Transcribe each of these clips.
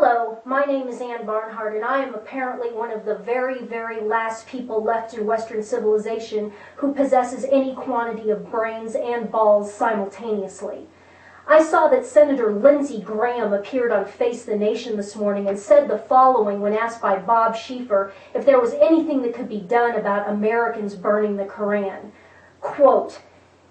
Hello, my name is Ann Barnhardt, and I am apparently one of the very, very last people left in Western civilization who possesses any quantity of brains and balls simultaneously. I saw that Senator Lindsey Graham appeared on Face the Nation this morning and said the following when asked by Bob Schieffer if there was anything that could be done about Americans burning the Koran. Quote,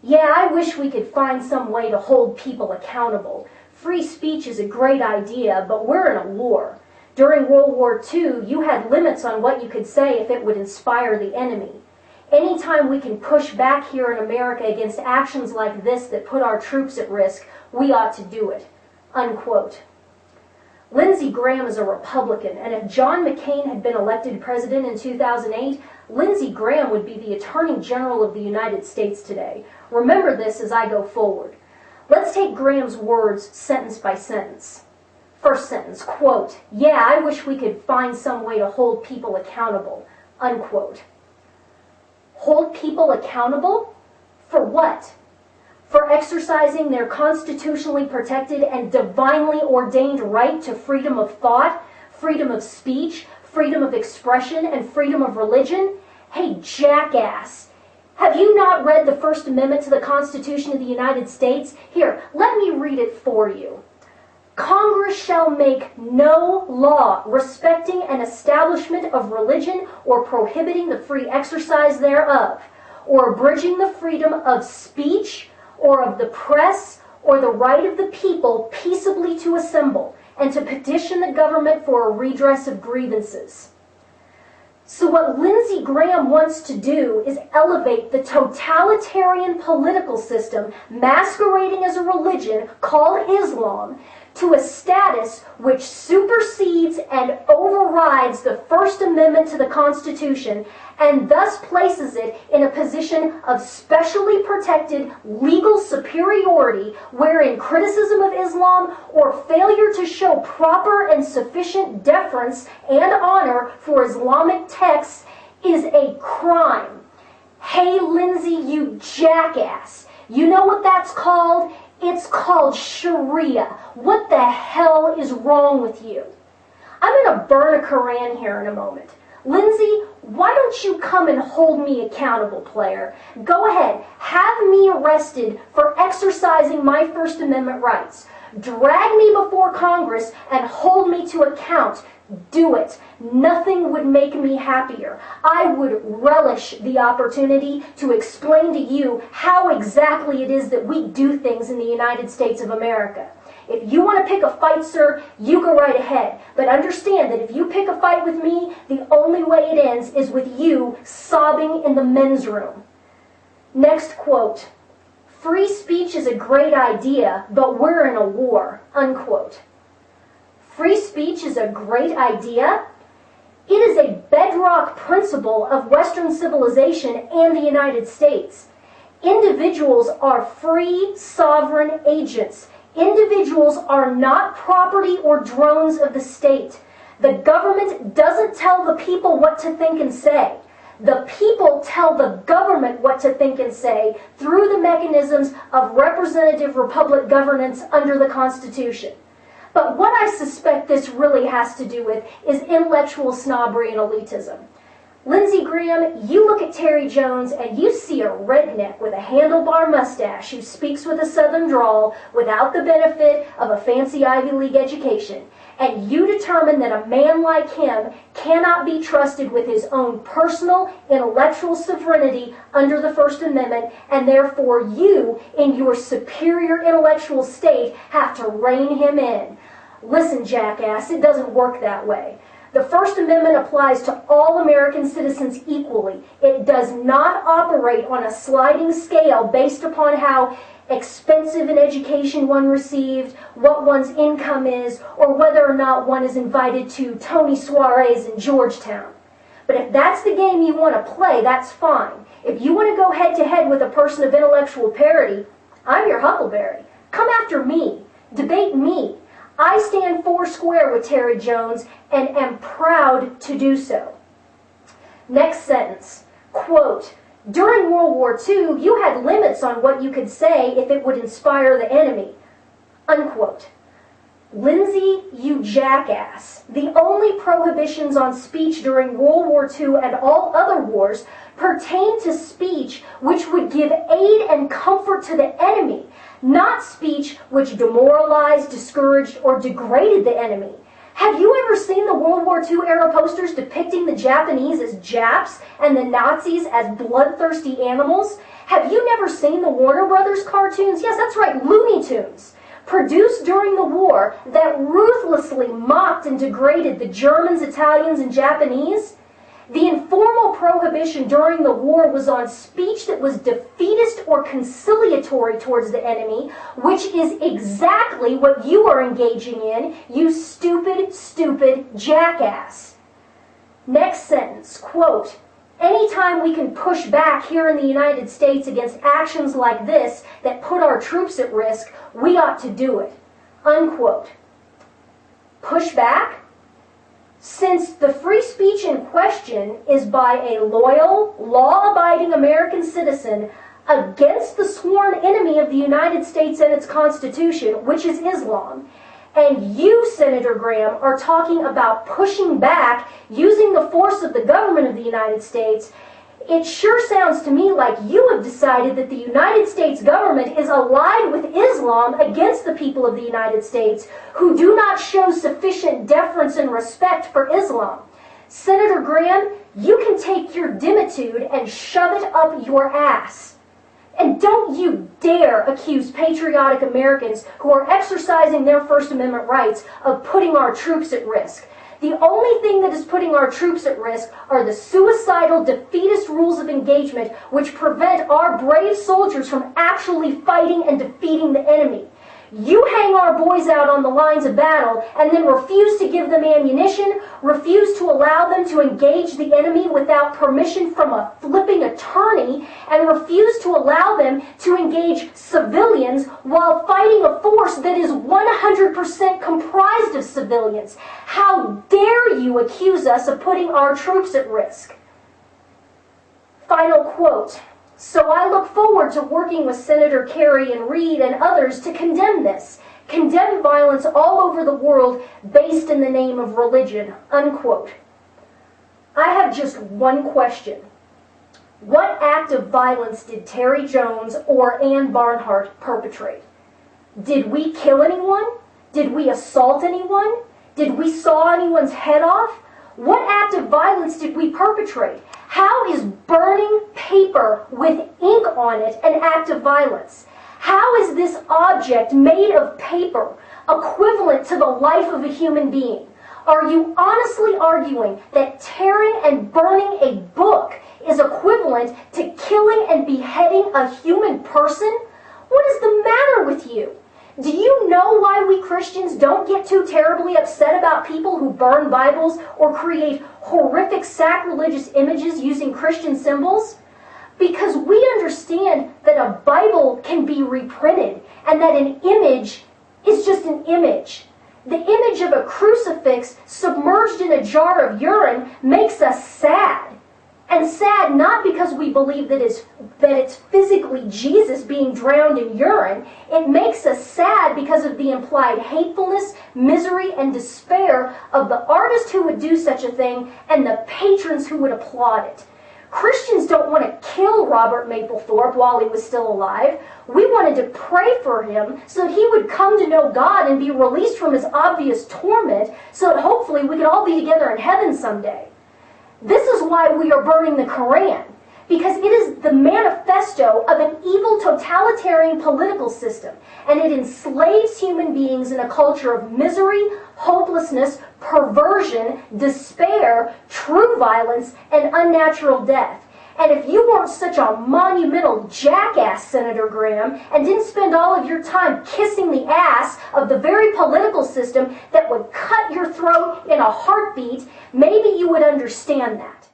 "Yeah, I wish we could find some way to hold people accountable. Free speech is a great idea, but we're in a war. During World War II, you had limits on what you could say if it would inspire the enemy. Anytime we can push back here in America against actions like this that put our troops at risk, we ought to do it." Unquote. Lindsey Graham is a Republican, and if John McCain had been elected president in 2008, Lindsey Graham would be the Attorney General of the United States today. Remember this as I go forward. Let's take Graham's words sentence by sentence. First sentence, quote, "Yeah, I wish we could find some way to hold people accountable." Unquote. Hold people accountable? For what? For exercising their constitutionally protected and divinely ordained right to freedom of thought, freedom of speech, freedom of expression, and freedom of religion? Hey, jackass! Have you not read the First Amendment to the Constitution of the United States? Here, let me read it for you. "Congress shall make no law respecting an establishment of religion or prohibiting the free exercise thereof, or abridging the freedom of speech or of the press or the right of the people peaceably to assemble and to petition the government for a redress of grievances." So what Lindsey Graham wants to do is elevate the totalitarian political system masquerading as a religion called Islam to a status which supersedes and overrides the First Amendment to the Constitution and thus places it in a position of specially protected legal superiority wherein criticism of Islam or failure to show proper and sufficient deference and honor for Islamic texts is a crime. Hey, Lindsey, you jackass. You know what that's called? It's called Sharia. What the hell is wrong with you? I'm going to burn a Koran here in a moment. Lindsey, why don't you come and hold me accountable, player? Go ahead, have me arrested for exercising my First Amendment rights. Drag me before Congress and hold me to account. Do it. Nothing would make me happier. I would relish the opportunity to explain to you how exactly it is that we do things in the United States of America. If you want to pick a fight, sir, you go right ahead. But understand that if you pick a fight with me, the only way it ends is with you sobbing in the men's room. Next quote. "Free speech is a great idea, but we're in a war." Unquote. Free speech is a great idea? It is a bedrock principle of Western civilization and the United States. Individuals are free, sovereign agents. Individuals are not property or drones of the state. The government doesn't tell the people what to think and say. The people tell the government what to think and say through the mechanisms of representative republic governance under the Constitution. But what I suspect this really has to do with is intellectual snobbery and elitism. Lindsey Graham, you look at Terry Jones and you see a redneck with a handlebar mustache who speaks with a southern drawl without the benefit of a fancy Ivy League education. And you determine that a man like him cannot be trusted with his own personal intellectual sovereignty under the First Amendment, and therefore you, in your superior intellectual state, have to rein him in. Listen, jackass, it doesn't work that way. The First Amendment applies to all American citizens equally. It does not operate on a sliding scale based upon how expensive an education one received, what one's income is, or whether or not one is invited to Tony soirees in Georgetown. But if that's the game you want to play, that's fine. If you want to go head-to-head with a person of intellectual parity, I'm your huckleberry. Come after me. Debate me. I stand foursquare with Terry Jones and am proud to do so. Next sentence, quote, "During World War II, you had limits on what you could say if it would inspire the enemy." Unquote. Lindsey, you jackass. The only prohibitions on speech during World War II and all other wars pertain to speech which would give aid and comfort to the enemy, not speech which demoralized, discouraged, or degraded the enemy. Have you ever seen the World War II era posters depicting the Japanese as Japs and the Nazis as bloodthirsty animals? Have you never seen the Warner Brothers cartoons? Yes, that's right, Looney Tunes, produced during the war that ruthlessly mocked and degraded the Germans, Italians, and Japanese? The informal prohibition during the war was on speech that was defeatist or conciliatory towards the enemy, which is exactly what you are engaging in, you stupid, stupid jackass. Next sentence, quote, anytime we can push back here in the United States against actions like this that put our troops at risk, we ought to do it. Unquote. Push back? Since the free speech in question is by a loyal, law-abiding American citizen against the sworn enemy of the United States and its Constitution, which is Islam, and you, Senator Graham, are talking about pushing back using the force of the government of the United States, it sure sounds to me like you have decided that the United States government is allied with Islam against the people of the United States who do not show sufficient deference and respect for Islam. Senator Graham, you can take your dimitude and shove it up your ass. And don't you dare accuse patriotic Americans who are exercising their First Amendment rights of putting our troops at risk. The only thing that is putting our troops at risk are the suicidal, defeatist rules of engagement which prevent our brave soldiers from actually fighting and defeating the enemy. You hang our boys out on the lines of battle and then refuse to give them ammunition, refuse to allow them to engage the enemy without permission from a flipping attorney, and refuse to allow them to engage civilians while fighting a force that is 100% comprised of civilians. How dare you accuse us of putting our troops at risk? Final quote. So I look forward to working with Senator Kerry and Reid and others to condemn this, condemn violence all over the world based in the name of religion, unquote. I have just one question. What act of violence did Terry Jones or Ann Barnhardt perpetrate? Did we kill anyone? Did we assault anyone? Did we saw anyone's head off? What act of violence did we perpetrate? How is burning paper with ink on it an act of violence? How is this object made of paper equivalent to the life of a human being? Are you honestly arguing that tearing and burning a book is equivalent to killing and beheading a human person? What is the matter with you? Do you know why we Christians don't get too terribly upset about people who burn Bibles or create horrific sacrilegious images using Christian symbols? Because we understand that a Bible can be reprinted and that an image is just an image. The image of a crucifix submerged in a jar of urine makes us sad. And sad not because we believe that it's physically Jesus being drowned in urine. It makes us sad because of the implied hatefulness, misery, and despair of the artist who would do such a thing and the patrons who would applaud it. Christians don't want to kill Robert Mapplethorpe while he was still alive. We wanted to pray for him so that he would come to know God and be released from his obvious torment so that hopefully we could all be together in heaven someday. This is why we are burning the Quran, because it is the manifesto of an evil totalitarian political system, and it enslaves human beings in a culture of misery, hopelessness, perversion, despair, true violence, and unnatural death. And if you weren't such a monumental jackass, Senator Graham, and didn't spend all of your time kissing the ass of the very political system that would cut your throat in a heartbeat, maybe you would understand that.